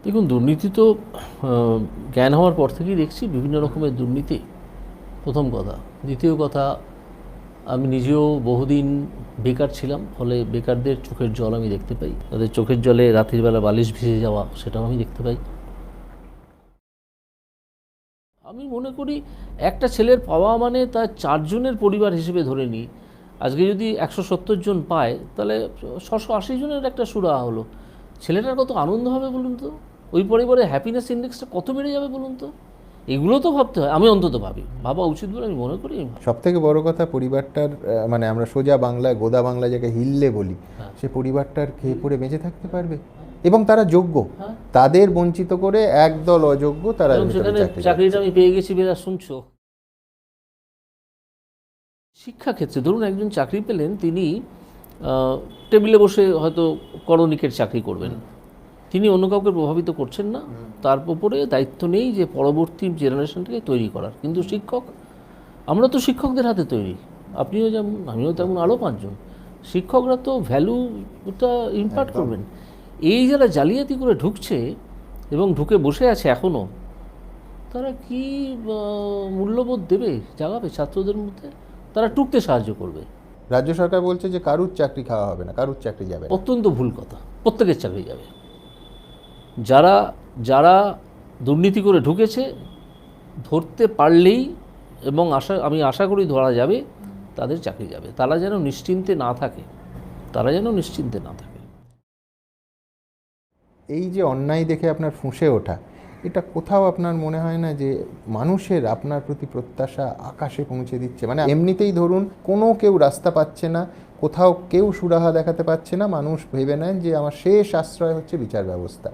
দেখুন, দুর্নীতি তো জ্ঞান হওয়ার পর থেকেই দেখছি বিভিন্ন রকমের দুর্নীতি, প্রথম কথা। দ্বিতীয় কথা, আমি নিজেও বহুদিন বেকার ছিলাম, ফলে বেকারদের চোখের জল আমি দেখতে পাই, তাদের চোখের জলে রাতের বেলা বালিশ ভিজে যাওয়া সেটাও আমি দেখতে পাই। আমি মনে করি একটা ছেলের পাওয়া মানে তার চারজনের পরিবার হিসেবে ধরে নিই, আজকে যদি 170 জন পায় তাহলে 680 জনের একটা সুরাহা হলো। ছেলেটার কত আনন্দ হবে বলুন তো, ওই পরিবারে হ্যাপিনেস ইন্ডেক্সটা কত বেড়ে যাবে বলুন তো। এগুলো তো ভাবতে হয়, আমি অন্তত ভাবা উচিত বলে আমি মনে করি। সব থেকে বড় কথা পরিবারটার মানে আমরা সোজা বাংলায় গোদা বাংলায় যাকে হিললে বলি, সে পরিবারটার খেয়ে পড়ে বেঁচে থাকতে পারবে এবং তারা যোগ্য, তাদের বঞ্চিত করে একদল অযোগ্য তারা সেখানে চাকরিটা আমি পেয়ে গেছি বেরা শুনছো। শিক্ষাক্ষেত্রে ধরুন একজন চাকরি পেলেন, তিনি টেবিলে বসে হয়তো করণিকের চাকরি করবেন, তিনি অন্য কাউকে প্রভাবিত করছেন না, তার উপরে দায়িত্ব নেই যে পরবর্তী জেনারেশনটাকে তৈরি করার। কিন্তু শিক্ষক, আমরা তো শিক্ষকদের হাতে তৈরি, আপনিও যেমন আমিও তেমন, আরও 5 জন। শিক্ষকরা তো ভ্যালুটা ইম্পার্ট করবেন। এই যারা জালিয়াতি করে ঢুকছে এবং ঢুকে বসে আছে এখনও, তারা কি মূল্যবোধ দেবে, জাগাবে ছাত্রদের মধ্যে? তারা টুকতে সাহায্য করবে। রাজ্য সরকার বলছে যে কারুর চাকরি খাওয়া হবে না, কারুর চাকরি যাবে না। অত্যন্ত ভুল কথা, প্রত্যেকের চাকরি যাবে। যারা যারা দুর্নীতি করে ঢুকেছে ধরতে পারলেই, এবং আমি আশা করি ধরা যাবে, তাদের চাকরি যাবে। তারা যেন নিশ্চিন্তে না থাকে, তারা যেন নিশ্চিন্তে না থাকে। এই যে অন্যায় দেখে আপনার ফুঁসে ওঠা, এটা কোথাও আপনার মনে হয় না যে মানুষের আপনার প্রতি প্রত্যাশা আকাশে পৌঁছে দিচ্ছে? মানে এমনিতেই ধরুন কোনো কেউ রাস্তা পাচ্ছে না, কোথাও কেউ সুরাহা দেখাতে পারছে না, মানুষ ভেবে নেন যে আমার শেষ আশ্রয় হচ্ছে বিচার ব্যবস্থা।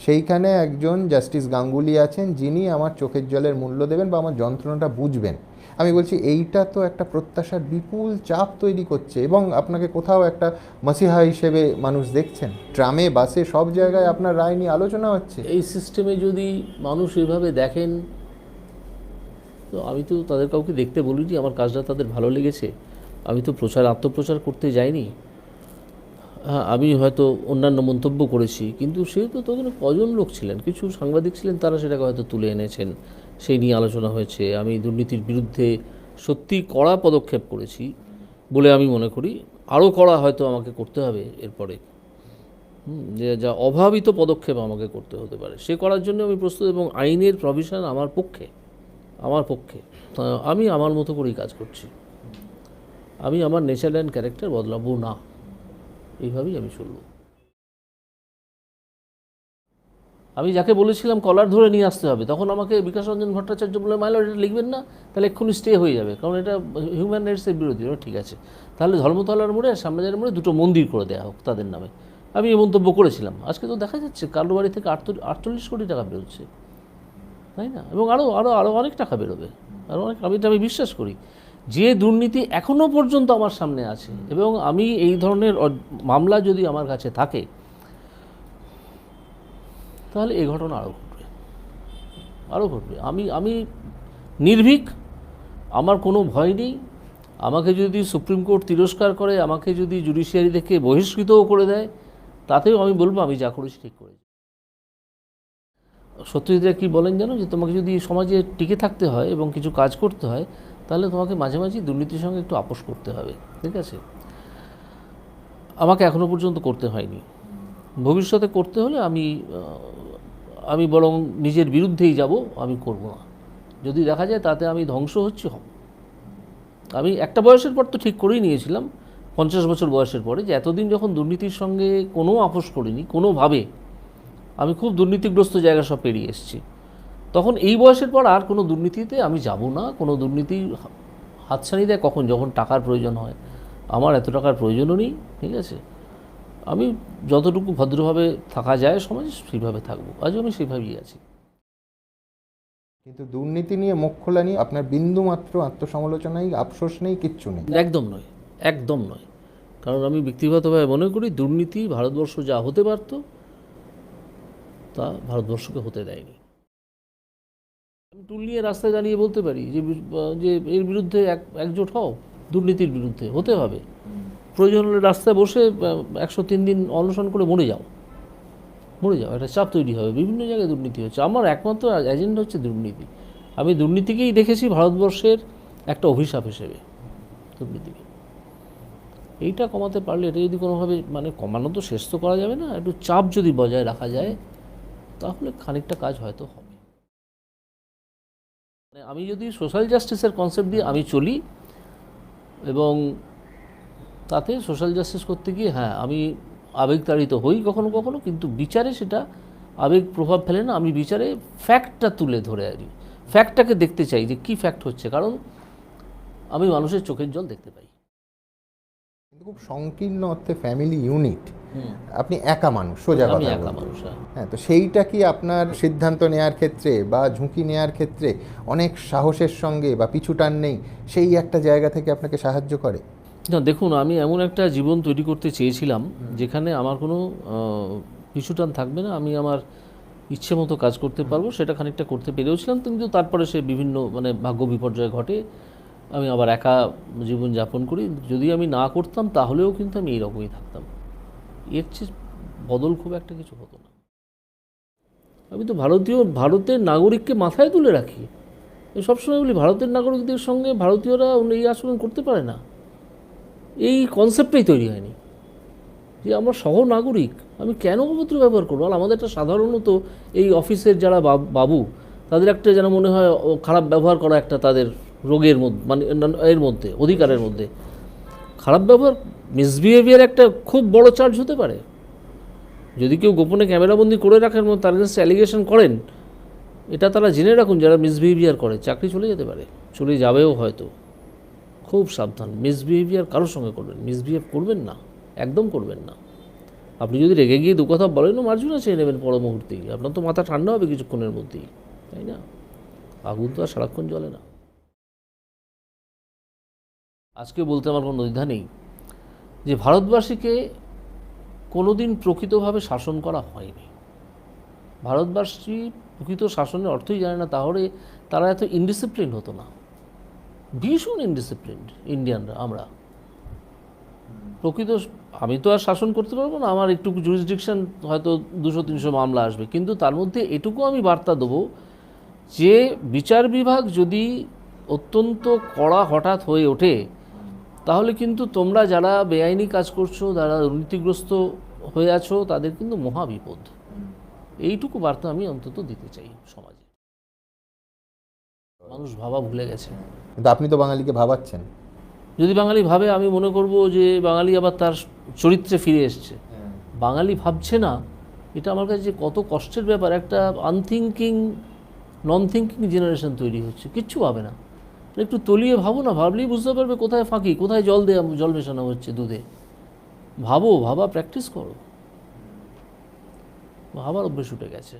সেইখানে একজন জাস্টিস গাঙ্গুলি আছেন, যিনি আমার চোখের জলের মূল্য দেবেন বা আমার যন্ত্রণাটা বুঝবেন। আমি বলছি এইটা তো একটা প্রত্যাশার বিপুল চাপ তৈরি করছে, এবং আপনাকে কোথাও একটা মসিহা হিসেবে মানুষ দেখছেন। ট্রামে, বাসে, সব জায়গায় আপনার রায় নিয়ে আলোচনা হচ্ছে। এই সিস্টেমে যদি মানুষ এইভাবে দেখেন, তো আমি তো তাদের কাউকে দেখতে বলিনি, আমার কাজটা তাদের ভালো লেগেছে, আমি তো আত্মপ্রচার করতে যাইনি। হ্যাঁ, আমি হয়তো অন্যান্য মন্তব্য করেছি, কিন্তু সে তো তখন কজন লোক ছিলেন, কিছু সাংবাদিক ছিলেন, তারা সেটাকে হয়তো তুলে এনেছেন, সেই নিয়ে আলোচনা হয়েছে। আমি দুর্নীতির বিরুদ্ধে সত্যি কড়া পদক্ষেপ করেছি বলে আমি মনে করি। আরও কড়া হয়তো আমাকে করতে হবে এরপরে, যে যা অভাবিত পদক্ষেপ আমাকে করতে হতে পারে, সে করার জন্য আমি প্রস্তুত, এবং আইনের প্রভিশন আমার পক্ষে। আমি আমার মতো করেই কাজ করছি, আমি আমার নেচার অ্যান্ড ক্যারেক্টার বদলাবো না, এইভাবেই আমি চলব। আমি যাকে বলেছিলাম কলার ধরে নিয়ে আসতে হবে, তখন আমাকে বিকাশ রঞ্জন ভট্টাচার্য বলে, মাইলর এটা লিখবেন না, তাহলে এক্ষুনি স্টে হয়ে যাবে, কারণ এটা হিউম্যান রাইটসের বিরোধী। ঠিক আছে, তাহলে ধর্মতলার মোড়ে আর সামনের মোড়ে 2টো মন্দির করে দেওয়া হোক তাদের নামে। আমি এই মন্তব্য করেছিলাম। আজকে তো দেখা যাচ্ছে কারো বাড়ি থেকে 48 কোটি টাকা বেরোচ্ছে, তাই না? এবং আরও আরও আরও অনেক টাকা বেরোবে, আরও অনেক। আমি বিশ্বাস করি যে দুর্নীতি এখনও পর্যন্ত আমার সামনে আছে, এবং আমি এই ধরনের মামলা যদি আমার কাছে থাকে, তাহলে এই ঘটনা আরও ঘটবে। আমি নির্ভীক, আমার কোনো ভয় নেই। আমাকে যদি সুপ্রিম কোর্ট তিরস্কার করে, আমাকে যদি জুডিশিয়ারি থেকে বহিষ্কৃতও করে দেয়, তাতেও আমি বলবো আমি যা করেছি ঠিক করেছি। সত্যজিৎরা কি বলেন জানো, যে তোমাকে যদি সমাজে টিকে থাকতে হয় এবং কিছু কাজ করতে হয়, তাহলে তোমাকে মাঝে মাঝে দুর্নীতির সঙ্গে একটু আপোষ করতে হবে, ঠিক আছে? আমাকে এখনও পর্যন্ত করতে হয়নি, ভবিষ্যতে করতে হলে আমি বরং নিজের বিরুদ্ধেই যাব, আমি করব না। যদি দেখা যায় তাতে আমি ধ্বংস হচ্ছি, আমি একটা বয়সের পর তো ঠিক করেই নিয়েছিলাম, 50 বছর বয়সের পরে, যে এতদিন যখন দুর্নীতির সঙ্গে কোনো আপোষ করিনি কোনোভাবে, আমি খুব দুর্নীতিগ্রস্ত জায়গা সব পেরিয়ে এসেছি, তখন এই বয়সের পর আর কোনো দুর্নীতিতে আমি যাব না। কোনো দুর্নীতি হাতছানি দেয় কখন, যখন টাকার প্রয়োজন হয়। আমার এত টাকার প্রয়োজনও নেই, ঠিক আছে? আমি যতটুকু ভদ্রভাবে থাকা যায় সমাজে, সেইভাবে থাকবো। আজও আমি সেইভাবেই আছি। কিন্তু দুর্নীতি নিয়ে মুখ খোলা নিয়ে আপনার বিন্দু মাত্র আত্মসমালোচনাই, আফসোস নেই, কিচ্ছু নেই? একদম নয়, একদম নয়। কারণ আমি ব্যক্তিগতভাবে মনে করি দুর্নীতি ভারতবর্ষ যা হতে পারত তা ভারতবর্ষকে হতে দেয়নি। আমি টুল নিয়ে রাস্তায় দাঁড়িয়ে বলতে পারি যে এর বিরুদ্ধে একজোট হও, দুর্নীতির বিরুদ্ধে হতে হবে। প্রয়োজন হলে রাস্তায় বসে 103 দিন অনশন করে মরে যাও, মরে যাও, একটা চাপ তৈরি হবে, বিভিন্ন জায়গায় দুর্নীতি হচ্ছে। আমার একমাত্র এজেন্ডা হচ্ছে দুর্নীতি। আমি দুর্নীতিকেই দেখেছি ভারতবর্ষের একটা অভিশাপ হিসেবে, দুর্নীতিকে। এইটা কমাতে পারলে, এটা যদি কোনোভাবে, মানে কমানো তো শেষ তো করা যাবে না, একটু চাপ যদি বজায় রাখা যায় তাহলে খানিকটা কাজ হয়তো হবে। মানে আমি যদি সোশ্যাল জাস্টিসের কনসেপ্ট দিয়ে আমি চলি, এবং তাতে সোশ্যাল জাস্টিস করতে গিয়ে হ্যাঁ আমি আবেগতাড়িত হই কখনো কখনো, কিন্তু বিচারে সেটা আবেগ প্রভাব ফেলে না। আমি বিচারে ফ্যাক্টটা তুলে ধরে আনি, ফ্যাক্টটাকে দেখতে চাই যে কী ফ্যাক্ট হচ্ছে, কারণ আমি মানুষের চোখের জল দেখতে পাই। কিন্তু খুব সংকীর্ণ অর্থে ফ্যামিলি ইউনিট, আপনি একা মানুষ, সোজা আমি কথা একা বলতে। মানুষ। হ্যাঁ, তো সেইটা কি আপনার সিদ্ধান্ত নেওয়ার ক্ষেত্রে বা ঝুঁকি নেওয়ার ক্ষেত্রে অনেক সাহসের সঙ্গে বা পিছুটান নেই, সেই একটা জায়গা থেকে আপনাকে সাহায্য করে? না দেখুন, আমি এমন একটা জীবন তৈরি করতে চেয়েছিলাম যেখানে আমার কোনো পিছুটান থাকবে না, আমি আমার ইচ্ছে মতো কাজ করতে পারবো, সেটা খানিকটা করতে পেরেওছিলাম। কিন্তু তারপরে সে বিভিন্ন মানে ভাগ্য বিপর্যয় ঘটে, আমি আবার একা জীবন যাপন করি। যদি আমি না করতাম তাহলেও কিন্তু আমি এইরকমই থাকতাম, এর চেয়ে বদল খুব একটা কিছু হতো না। আমি তো ভারতের নাগরিককে মাথায় তুলে রাখি, আমি সবসময় বলি ভারতের নাগরিকদের সঙ্গে ভারতীয়রা এই আচরণ করতে পারে না, এই কনসেপ্টটাই তৈরি হয়নি যে আমরা সহ নাগরিক, আমি কেন অভদ্র ব্যবহার করবো। আর আমাদের একটা সাধারণত এই অফিসের যারা বাবু, তাদের একটা যেন মনে হয় খারাপ ব্যবহার করা একটা তাদের রোগের মধ্যে, মানে এর মধ্যে, অধিকারের মধ্যে। খারাপ ব্যবহার, মিসবিহেভিয়ার একটা খুব বড় চার্জ হতে পারে। যদি কেউ গোপনে ক্যামেরাবন্দি করে রাখেন এবং তার কাছে অ্যালিগেশন করেন, এটা তারা জেনে রাখুন যারা মিসবিহেভিয়ার করে, চাকরি চলে যেতে পারে, চলে যাবেও হয়তো। খুব সাবধান, মিসবিহেভিয়ার কারোর সঙ্গে করবেন, মিসবিহেভ করবেন না, একদম করবেন না। আপনি যদি রেগে গিয়ে দু কথা বলেনও, মার্জনা চেয়ে নেবেন পর মুহূর্তেই, আপনার তো মাথা ঠান্ডা হবে কিছুক্ষণের মধ্যেই, তাই না? আগুন তো আর সারাক্ষণ জ্বলে না। আজকে বলতে আমার কোনো দ্বিধা নেই যে ভারতবাসীকে কোনোদিন প্রকৃতভাবে শাসন করা হয়নি। ভারতবাসী প্রকৃত শাসনের অর্থই জানে না, তাহলে তারা এত ইনডিসিপ্লিন হতো না। ভীষণ ইনডিসিপ্লিনড ইন্ডিয়ানরা আমরা। প্রকৃত, আমি তো আর শাসন করতে পারবো না, আমার একটু জুরিসডিকশন হয়তো 200-300 মামলা আসবে, কিন্তু তার মধ্যে এটুকু আমি বার্তা দেবো যে বিচার বিভাগ যদি অত্যন্ত কড়া হঠাৎ হয়ে ওঠে, তাহলে কিন্তু তোমরা যারা বেআইনি কাজ করছো, যারা দুর্নীতিগ্রস্ত হয়ে আছো, তাদের কিন্তু মহা বিপদ। এইটুকু বার্তা আমি অন্তত দিতে চাই সমাজে। মানুষ ভাবা ভুলে গেছে। কিন্তু আপনি তো বাঙালিকে ভাবাচ্ছেন। যদি বাঙালি ভাবে, আমি মনে করব যে বাঙালি আবার তার চরিত্রে ফিরে এসছে। বাঙালি ভাবছে না, এটা আমার কাছে যে কত কষ্টের ব্যাপার। একটা আনথিঙ্কিং, নন থিঙ্কিং জেনারেশন তৈরি হচ্ছে, কিচ্ছু ভাবে না। একটু তলিয়ে ভাবো না, ভাবলেই বুঝতে পারবে কোথায় ফাঁকি, কোথায় জল মেশানো হচ্ছে দুধে। ভাবা প্র্যাকটিস করো। ভাবার অভ্যেস উঠে গেছে।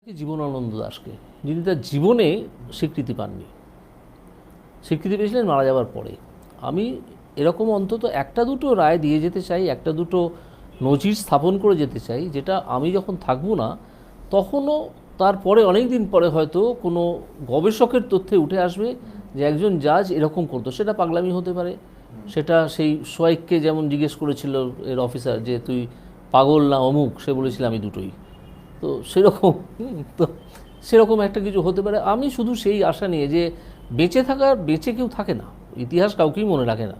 জীবনানন্দ দাশকে, যিনি তার জীবনে স্বীকৃতি পাননি, স্বীকৃতি পেয়েছিলেন মারা যাবার পরে। আমি এরকম অন্তত একটা দুটো রায় দিয়ে যেতে চাই, একটা দুটো নজির স্থাপন করে যেতে চাই, যেটা আমি যখন থাকবো না তখনও, তারপরে অনেক দিন পরে হয়তো কোনো গবেষকের তথ্যে উঠে আসবে যে একজন জাজ এরকম করতো। সেটা পাগলামি হতে পারে, সেটা সেই সোয়াইককে যেমন জিজ্ঞেস করেছিল এর অফিসার যে তুই পাগল না অমুক, সে বলেছিল আমি দুটোই। তো সেরকম একটা কিছু হতে পারে। আমি শুধু সেই আশা নিয়ে যে বেঁচে কেউ থাকে না, ইতিহাস কাউকেই মনে রাখে না।